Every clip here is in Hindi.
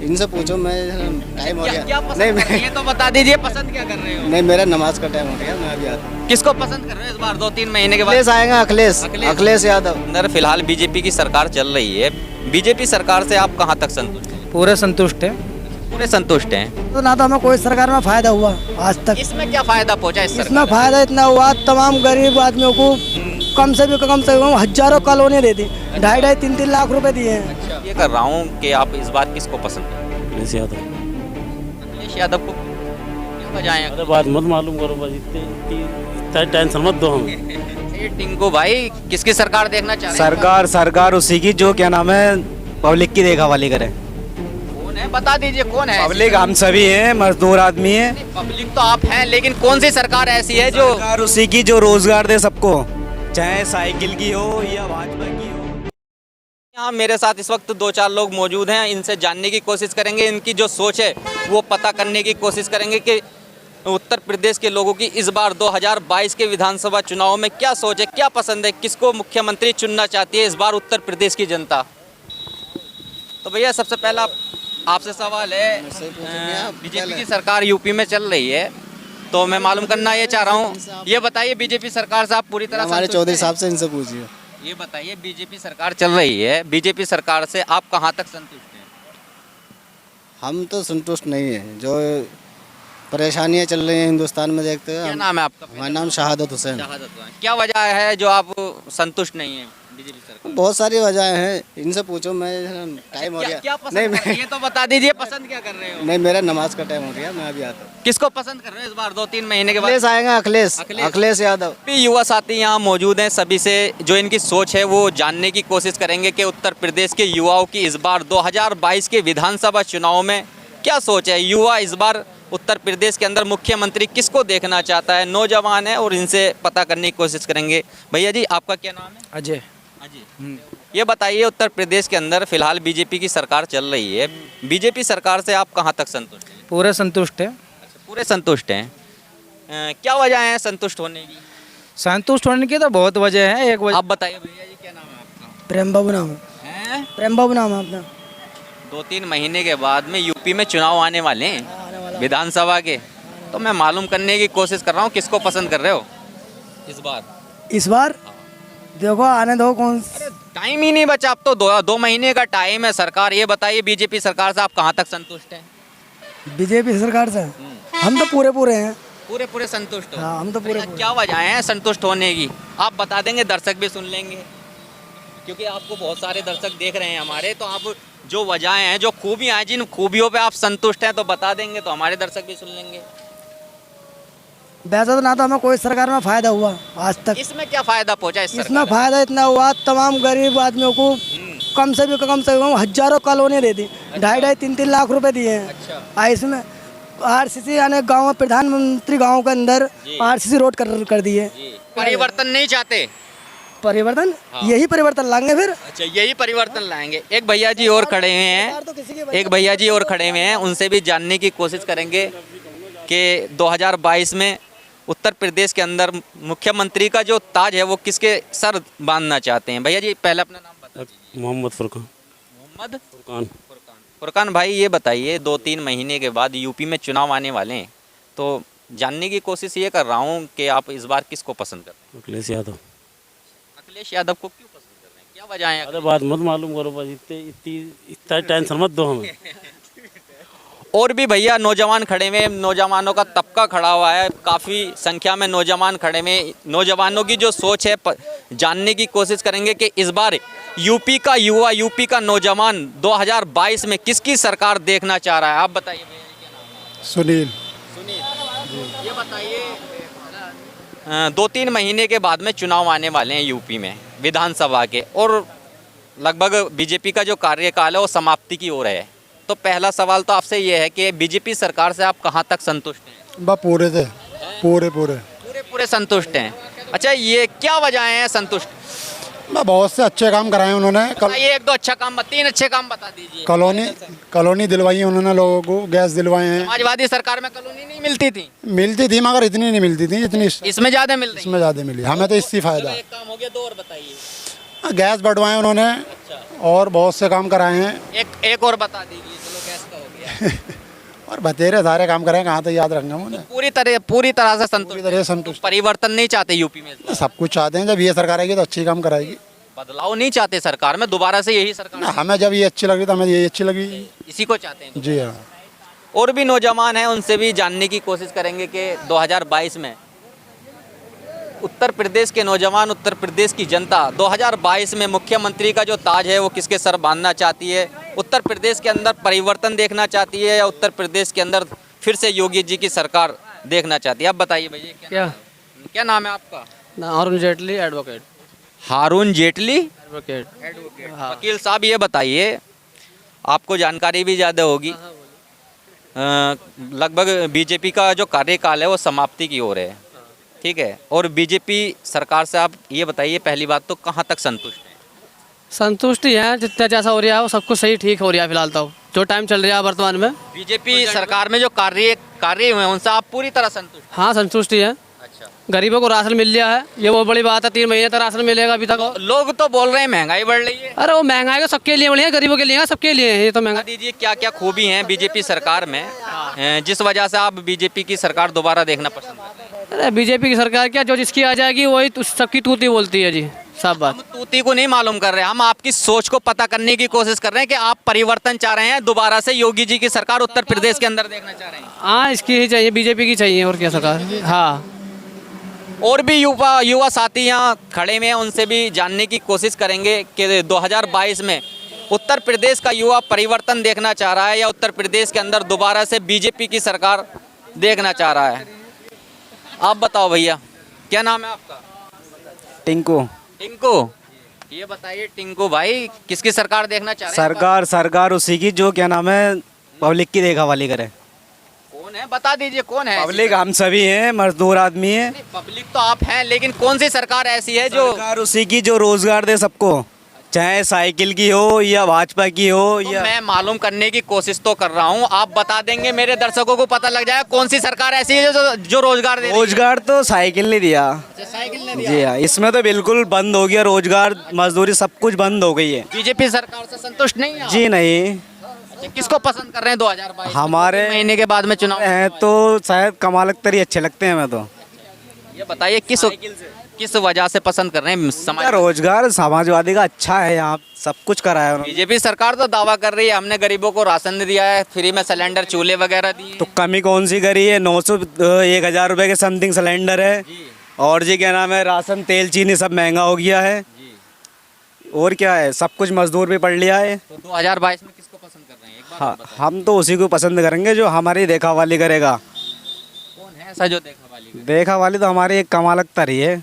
इनसे पूछो, मैं टाइम हो गया। क्या पसंद नहीं कर रहे हैं, ये तो बता दीजिए पसंद क्या कर रहे हो। नहीं, मेरा नमाज का टाइम हो गया, मैं अभी आता हूँ। किसको पसंद कर रहे हो इस बार 2-3 महीने के बाद। अखिलेश आएगा, अखिलेश अखिलेश। अखिलेश यादव। अंदर फिलहाल बीजेपी की सरकार चल रही है। बीजेपी सरकार से आप कहां तक संतुष्ट हैं? पूरे संतुष्ट है। पूरे संतुष्ट हैं। तो ना तो हमें कोई सरकार में फायदा हुआ आज तक। इसमें क्या फायदा पहुंचा इस इसमें सरकार से? फायदा इतना हुआ, तमाम गरीब आदमियों को कम से कम हजारों कॉलोनी दे दी, 2.5-3 लाख रुपए दिए हैं। ये कर रहा हूँ कि आप इस बार किसको पसंद करें? अखिलेश यादव। अखिलेश यादव को क्या वजह है? अरे बात मत मालूम करो बस, इतना टेंशन मत दो हमें। ये टिंकू भाई किसकी सरकार देखना चाह रहे हैं? सरकार उसी की जो क्या नाम है, पब्लिक की देखा वाली करे। कौन है बता दीजिए कौन है? पब्लिक हम सभी हैं, मजदूर आदमी हैं। पब्लिक तो आप हैं, लेकिन कौन सी सरकार ऐसी है जो सरकार उसी की जो रोजगार दे सबको, चाहे साइकिल की हो या भाजपा की हो। यहाँ मेरे साथ इस वक्त 2-4 लोग मौजूद हैं। इनसे जानने की कोशिश करेंगे, इनकी जो सोच है वो पता करने की कोशिश करेंगे कि उत्तर प्रदेश के लोगों की इस बार 2022 के विधानसभा चुनाव में क्या सोच है, क्या पसंद है, किसको मुख्यमंत्री चुनना चाहती है इस बार उत्तर प्रदेश की जनता। तो भैया सबसे पहला आपसे सवाल है, बीजेपी की सरकार यूपी में चल रही है, तो मैं मालूम करना ये चाह रहा हूँ, ये बताइए बीजेपी सरकार से आप पूरी तरह हमारे संतुष्ट चौधरी हैं? साहब से इनसे पूछिए। ये बताइए बीजेपी सरकार चल रही है, बीजेपी सरकार से आप कहाँ तक संतुष्ट हैं? हम तो संतुष्ट नहीं है, जो परेशानियां चल रही हैं हिंदुस्तान में देखते क्या हैं। नाम है आपका? हमारा नाम शहादत हुसैन। शहादत हुआ है। क्या वजह है जो आप संतुष्ट नहीं है बीजेपी सरकार? बहुत सारी वजहें हैं, इनसे पूछो, मैं टाइम हो क्या गया। क्या पसंद नहीं कर रहे हैं? ये तो बता दीजिए पसंद क्या कर रहे हो। नहीं, मेरा नमाज का टाइम हो गया, मैं अभी आता हूँ। किसको पसंद कर रहे हो इस बार 2-3 महीने के बाद? अखिलेश आएगा, अखिलेश अखिलेश। अखिलेश यादव। भी युवा साथी यहाँ मौजूद हैं, सभी से जो इनकी सोच है वो जानने की कोशिश करेंगे कि उत्तर प्रदेश के युवाओं की इस बार 2022 के विधानसभा चुनाव में क्या सोच है। युवा इस बार उत्तर प्रदेश के अंदर मुख्यमंत्री किसको देखना चाहता है, नौजवान है, और इनसे पता करने की कोशिश करेंगे। भैया जी आपका क्या नाम है? अजय। अजय। ये बताइए उत्तर प्रदेश के अंदर फिलहाल बीजेपी की सरकार चल रही है, बीजेपी सरकार से आप कहाँ तक संतुष्ट हैं? पूरे संतुष्ट है। अच्छा, पूरे संतुष्ट हैं। क्या वजह है संतुष्ट होने की? संतुष्ट होने की तो बहुत वजह है। एक वजह, आप बताइए भैया जी क्या नाम है आपका? प्रेम बाबू नाम है। हैं? प्रेम बाबू नाम है अपना। 2-3 महीने के बाद में यूपी में चुनाव आने वाले हैं विधानसभा के, तो मैं मालूम करने की कोशिश कर रहा हूँ किसको पसंद कर रहे हो इस बार। इस बार देखो आने दो कौन। अरे टाइम ही नहीं बचा, अब तो 2 महीने का टाइम है। सरकार ये बताइए बीजेपी सरकार से आप कहाँ तक संतुष्ट हैं? बीजेपी सरकार से हम तो पूरे हैं। पूरे संतुष्ट हो? हाँ, हम तो पूरे भैया, क्या वजह है संतुष्ट होने की? आप बता देंगे, दर्शक भी सुन लेंगे, क्योंकि आपको बहुत सारे दर्शक देख रहे हैं हमारे। तो आप जो वजहें हैं, जो खूबियाँ हैं, जिन खूबियों पे आप संतुष्ट हैं तो बता देंगे, तो हमारे दर्शक भी सुन लेंगे। वैसे तो ना तो हमें कोई सरकार में फायदा हुआ आज तक। इसमें क्या फायदा पहुंचा इस इसमें सरकार फायदा इतना हुआ, तमाम गरीब आदमियों को कम से कम हजारों कॉलोनी दे दी, 2.5-3 लाख रुपए दिए हैं। अच्छा। इसमें आरसीसी यानी गाँव में प्रधानमंत्री गाँव के अंदर आरसीसी रोड कर दिए। परिवर्तन नहीं चाहते? परिवर्तन, हाँ। यही परिवर्तन लाएंगे फिर। अच्छा, यही परिवर्तन लाएंगे। एक भैया जी और खड़े हुए हैं, एक भैया जी और खड़े हुए हैं, उनसे भी जानने की कोशिश करेंगे कि 2022 में उत्तर प्रदेश के अंदर मुख्यमंत्री का जो ताज है वो किसके सर बांधना चाहते हैं। भैया जी पहले अपना नाम बता दीजिए। मोहम्मद फुरकान। मोहम्मद फुरकान। फुरकान भाई, ये बताइए 2-3 महीने के बाद यूपी में चुनाव आने वाले हैं, तो जानने की कोशिश ये कर रहा हूँ कि आप इस बार किसको पसंद करते हैं? अखिलेश यादव। अखिलेश यादव को क्यों पसंद कर रहे हैं, क्या वजह है? अरे बात मत मालूम करो बस, इतना टेंशन मत दो हमें। और भी भैया नौजवान खड़े हुए हैं, नौजवानों का तबका खड़ा हुआ है, काफ़ी संख्या में नौजवान खड़े हुए हैं। नौजवानों की जो सोच है जानने की कोशिश करेंगे कि इस बार यूपी का युवा, यूपी का नौजवान 2022 में किसकी सरकार देखना चाह रहा है। आप बताइए भैया जी क्या नाम है? सुनील। सुनील, ये बताइए 2-3 महीने के बाद में चुनाव आने वाले हैं यूपी में विधानसभा के, और लगभग बीजेपी का जो कार्यकाल है वो समाप्ति की ओर है। तो पहला सवाल तो आपसे ये है कि बीजेपी सरकार से आप कहाँ तक संतुष्ट हैं? बस पूरे थे, पूरे पूरे संतुष्ट हैं। अच्छा, ये क्या वजह है संतुष्ट? बस बहुत से अच्छे काम कराए उन्होंने। ये 1-2 अच्छा काम, 3 अच्छे काम बता दीजिए। कॉलोनी दिलवाई है उन्होंने, लोगों को गैस दिलवाए हैं। समाजवादी सरकार में कॉलोनी नहीं मिलती थी? मिलती थी मगर इतनी नहीं मिलती थी जितनी इसमें ज़्यादा मिल रही है? इसमें ज़्यादा मिली, हमें तो इससे फायदा है। एक काम हो गया, 2 और बताइए। गैस बढ़वाए उन्होंने और बहुत से काम कराए हैं। एक और बता दीजिए। चलो गैस का हो गया। और बतेरे सारे काम करें, कहाँ तो याद रखेंगे हम तो उन्हें। पूरी तरह से संतुष्ट पूरी तरह हैं। संतुष्ट। तो परिवर्तन नहीं चाहते यूपी में इस बार? सब कुछ चाहते हैं, जब ये सरकार आएगी तो अच्छी काम कराएगी बदलाव नहीं चाहते सरकार में, दोबारा से यही सरकार ना। हमें जब ये अच्छी लगी तो हमें ये अच्छी लगी। इसी को चाहते हैं। जी हाँ। और भी नौजवान हैं, उनसे भी जानने की कोशिश करेंगे कि 2022 में उत्तर प्रदेश के नौजवान, उत्तर प्रदेश की जनता 2022 में मुख्यमंत्री का जो ताज है वो किसके सर बांधना चाहती है। उत्तर प्रदेश के अंदर परिवर्तन देखना चाहती है या उत्तर प्रदेश के अंदर फिर से योगी जी की सरकार देखना चाहती है। आप बताइए भैया, क्या नाम है आपका? अरुण जेटली एडवोकेट। हारून जेटली एडवोकेट। वकील साहब, ये बताइए, आपको जानकारी भी ज़्यादा होगी, लगभग बीजेपी का जो कार्यकाल है वो समाप्ति की ओर है, ठीक है, और बीजेपी सरकार से आप ये बताइए, पहली बात तो कहाँ तक संतुष्ट हैं? संतुष्टि है, जितना जैसा हो रहा है वो सब कुछ सही ठीक हो रहा है फिलहाल तो, जो टाइम चल रहा है वर्तमान में। बीजेपी सरकार में जो कार्य हुए हैं उनसे आप पूरी तरह संतुष्ट? हाँ, संतुष्टि है। अच्छा। गरीबों को राशन मिल गया है, ये बहुत बड़ी बात है। 3 महीने तक राशन मिलेगा अभी तक। लोग तो बोल रहे हैं महंगाई बढ़ रही है। अरे वो महंगाई तो सबके लिए बढ़िया, गरीबों के लिए है, सबके लिए है। ये तो बता महंगा दीजिए क्या क्या खूबी हैं बीजेपी सरकार में, जिस वजह से आप बीजेपी की सरकार दोबारा देखना पसंद करते हैं? अरे बीजेपी की सरकार क्या, जो जिसकी आ जाएगी वही सबकी तूती बोलती है जी, सब बात। हम तूती को नहीं मालूम कर रहे हैं, हम आपकी सोच को पता करने की कोशिश कर रहे हैं कि आप परिवर्तन चाह रहे हैं, दोबारा से योगी जी की सरकार उत्तर प्रदेश के अंदर देखना चाह रहे हैं। हाँ, इसकी ही चाहिए, बीजेपी की चाहिए, और क्या सरकार। हाँ, और भी युवा साथी यहाँ खड़े हुए हैं, उनसे भी जानने की कोशिश करेंगे कि 2022 में उत्तर प्रदेश का युवा परिवर्तन देखना चाह रहा है या उत्तर प्रदेश के अंदर दोबारा से बीजेपी की सरकार देखना चाह रहा है। आप बताओ भैया, क्या नाम है आपका? टिंकू। टिंकू, ये बताइए टिंकू भाई, किसकी सरकार देखना चाह रहे हैं? सरकार उसी की जो क्या नाम है पब्लिक की देखा वाली करे। कौन है, बता दीजिए कौन है? पब्लिक हम सभी हैं, मजदूर आदमी हैं। पब्लिक तो आप हैं, लेकिन कौन सी सरकार ऐसी है जो सरकार उसी की जो रोजगार दे सबको, चाहे साइकिल की हो या भाजपा की हो तो या मैं मालूम करने की कोशिश तो कर रहा हूँ, आप बता देंगे, मेरे दर्शकों को पता लग जाएगा कौन सी सरकार ऐसी है जो रोजगार दे रही है? रोजगार तो साइकिल ने दिया। साइकिल ने दिया। जी हाँ, इसमें तो बिल्कुल बंद हो गया, रोजगार मजदूरी सब कुछ बंद हो गई है। बीजेपी सरकार से संतुष्ट नहीं है? जी नहीं। किसको पसंद कर रहे हैं 2022? हमारे महीने के बाद में चुनाव हैं तो शायद कमाल अख्तर ही अच्छे लगते हैं हमें तो। ये बताइए किस वजह से पसंद कर रहे हैं? समाज रोजगार समाजवादी का अच्छा है, यहाँ सब कुछ करा है उन्होंने। बीजेपी सरकार तो दावा कर रही है हमने गरीबों को राशन दिया है, फ्री में सिलेंडर चूल्हे वगैरह दिए। तो कमी कौन सी करी है? 900 1000 रुपए के समथिंग सिलेंडर है, और जी क्या नाम है, राशन तेल चीनी सब महंगा हो गया है, और क्या है, सब कुछ मजदूर भी पढ़ लिया है। तो 2022 में किसको पसंद कर रहे हैं? एक बार हाँ, बताइए। हम तो उसी को पसंद करेंगे जो हमारी देखा वाली करेगा। कौन है ऐसा जो देखा वाली? देखा वाली तो हमारी एक कमाल अख्तर ही है।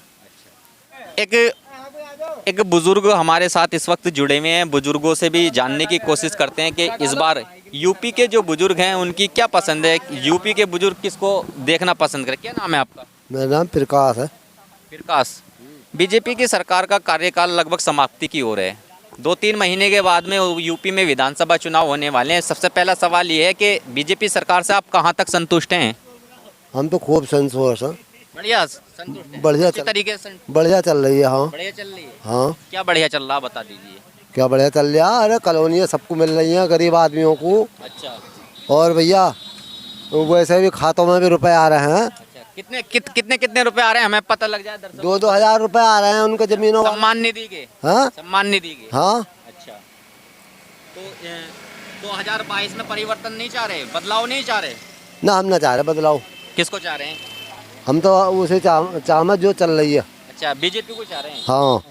एक बुजुर्ग हमारे साथ इस वक्त जुड़े हुए हैं, बुजुर्गों से भी जानने की कोशिश करते हैं कि इस बार यूपी के जो बुजुर्ग हैं उनकी क्या पसंद है, यूपी के बुजुर्ग किसको देखना पसंद करें। क्या नाम है आपका? मेरा नाम प्रकाश है। प्रकाश, बीजेपी की सरकार का कार्यकाल लगभग समाप्ति की ओर है, 2-3 महीने के बाद में यूपी में विधानसभा चुनाव होने वाले हैं। सबसे पहला सवाल ये है कि बीजेपी सरकार से आप कहाँ तक संतुष्ट हैं? हम तो खूब संतोष हैं। बढ़िया संतुष्ट हैं? बढ़िया किस तरीके से बढ़िया चल रही है। हाँ बढ़िया चल रही है। हाँ, क्या बढ़िया चल रहा बता दीजिए। क्या बढ़िया चल रहा है? अरे कॉलोनियाँ सबको मिल रही हैं, गरीब आदमियों को। अच्छा, और भैया वैसे भी खातों में भी रुपए आ रहे हैं। अच्छा, कितने रुपए आ रहे हैं, हमें पता लग जाए दर्शक। 2-2 हजार रुपए आ रहे हैं उनके जमीनों में। सम्मान निधि के? हाँ सम्मान निधि के। हाँ। अच्छा, तो 2022 में परिवर्तन नहीं चाह रहे, बदलाव नहीं चाह रहे? ना, हम ना चाह रहे बदलाव। किसको चाह रहे हैं? हम तो उसे चाहना जो चल रही है। अच्छा, बीजेपी को चाह रहे हैं। हाँ।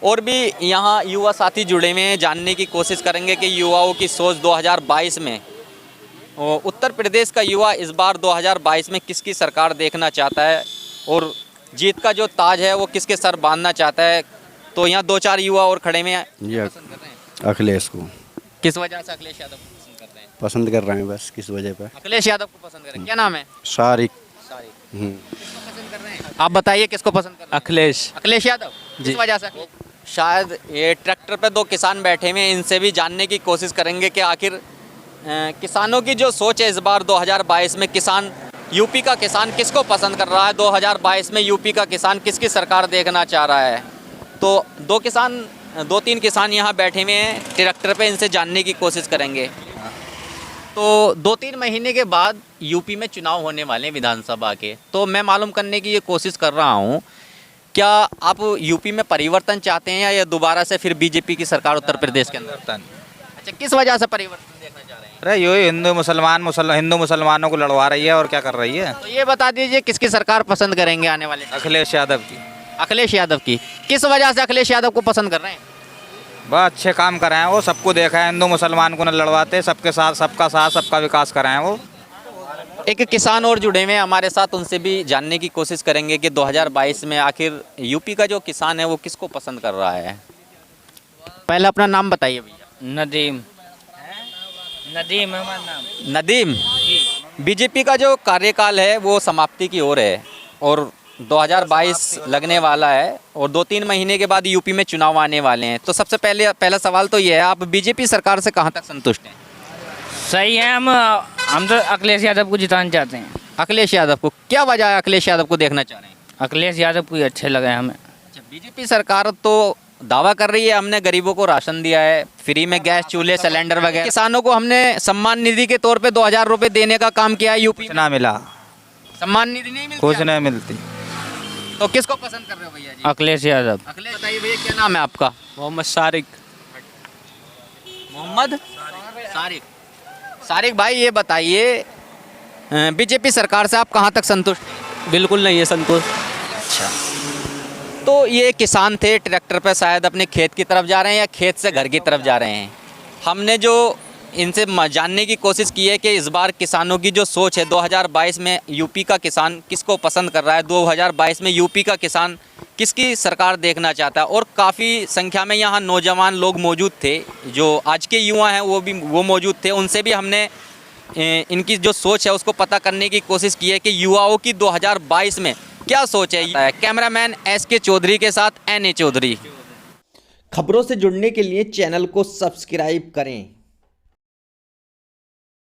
और भी यहाँ युवा साथी जुड़े हुए हैं, जानने की कोशिश करेंगे कि युवाओं की सोच 2022 में, उत्तर प्रदेश का युवा इस बार 2022 में किसकी सरकार देखना चाहता है और जीत का जो ताज है वो किसके सर बांधना चाहता है। तो यहाँ 2-4 युवा और खड़े में पसंद कर रहे हैं। अखिलेश को किस वजह से अखिलेश यादव को पसंद करते हैं? पसंद कर रहे हैं, बस किस वजह पे। अखिलेश यादव को पसंद करें। क्या नाम है? सारिक। किसको पसंद कर रहे हैं? आप बताइए किसको पसंद कर रहे हैं? अखिलेश यादव। किस वजह से? शायद ये ट्रैक्टर पे 2 किसान बैठे हुए हैं, इनसे भी जानने की कोशिश करेंगे कि आखिर किसानों की जो सोच है इस बार 2022 में, किसान, यूपी का किसान किसको पसंद कर रहा है, 2022 में यूपी का किसान किसकी सरकार देखना चाह रहा है। तो 2 किसान 2-3 किसान यहाँ बैठे हुए हैं ट्रैक्टर पे, इनसे जानने की कोशिश करेंगे। तो 2-3 महीने के बाद यूपी में चुनाव होने वाले हैं विधानसभा के, तो मैं मालूम करने की ये कोशिश कर रहा हूँ, क्या आप यूपी में परिवर्तन चाहते हैं या दोबारा से फिर बीजेपी की सरकार उत्तर प्रदेश के अंदर? अच्छा, किस वजह से परिवर्तन देखना चाह रहे हैं? अरे यो हिंदू मुसलमानों को लड़वा रही है और क्या कर रही है। तो ये बता दीजिए किसकी सरकार पसंद करेंगे आने वाले? अखिलेश यादव की। अखिलेश यादव की। किस वजह से अखिलेश यादव को पसंद कर रहे हैं? बहुत अच्छे काम कर रहे हैं वो, सबको देखा है, हिंदू मुसलमान को न लड़वाते, सबके साथ सबका विकास कर रहे हैं वो। एक किसान और जुड़े हुए हैं हमारे साथ, उनसे भी जानने की कोशिश करेंगे कि 2022 में आखिर यूपी का जो किसान है वो किसको पसंद कर रहा है। पहले अपना नाम बताइए भैया। नदीम है हमारा नाम। नदीम, बीजेपी का जो कार्यकाल है वो समाप्ति की ओर है और 2022 लगने वाला है और 2-3 महीने के बाद यूपी में चुनाव आने वाले हैं। तो सबसे पहला सवाल तो ये है, आप बीजेपी सरकार से कहाँ तक संतुष्ट हैं? सही है, हम तो अखिलेश यादव को जिताना चाहते हैं। अखिलेश यादव को, क्या वजह है अखिलेश यादव को देखना चाह रहे हैं? अखिलेश यादव को ही अच्छे लगे हमें। अच्छा, बीजेपी सरकार तो दावा कर रही है हमने गरीबों को राशन दिया है, फ्री में गैस चूल्हे सिलेंडर वगैरह, किसानों को हमने सम्मान निधि के तौर पे 2000 रुपये देने का काम किया है यूपी में। ना मिला, सम्मान निधि नहीं मिलती? कुछ नहीं मिलती। तो किसको पसंद कर रहे हो भैया जी? अखिलेश यादव। अखिलेश, बताइए भैया क्या नाम है आपका? मोहम्मद सारिक। मोहम्मद सारिक। सारिक भाई, ये बताइए बीजेपी सरकार से आप कहाँ तक संतुष्ट हैं? बिल्कुल नहीं है संतोष। अच्छा, तो ये किसान थे, ट्रैक्टर पे शायद अपने खेत की तरफ जा रहे हैं या खेत से घर की तरफ जा रहे हैं। हमने जो इनसे जानने की कोशिश की है कि इस बार किसानों की जो सोच है 2022 में यूपी का किसान किसको पसंद कर रहा है, 2022 में यूपी का किसान किसकी सरकार देखना चाहता है। और काफ़ी संख्या में यहाँ नौजवान लोग मौजूद थे, जो आज के युवा हैं वो मौजूद थे, उनसे भी हमने इनकी जो सोच है उसको पता करने की कोशिश की है कि युवाओं की 2022 में क्या सोच है। कैमरामैन SK चौधरी के साथ NA चौधरी। खबरों से जुड़ने के लिए चैनल को सब्सक्राइब करें।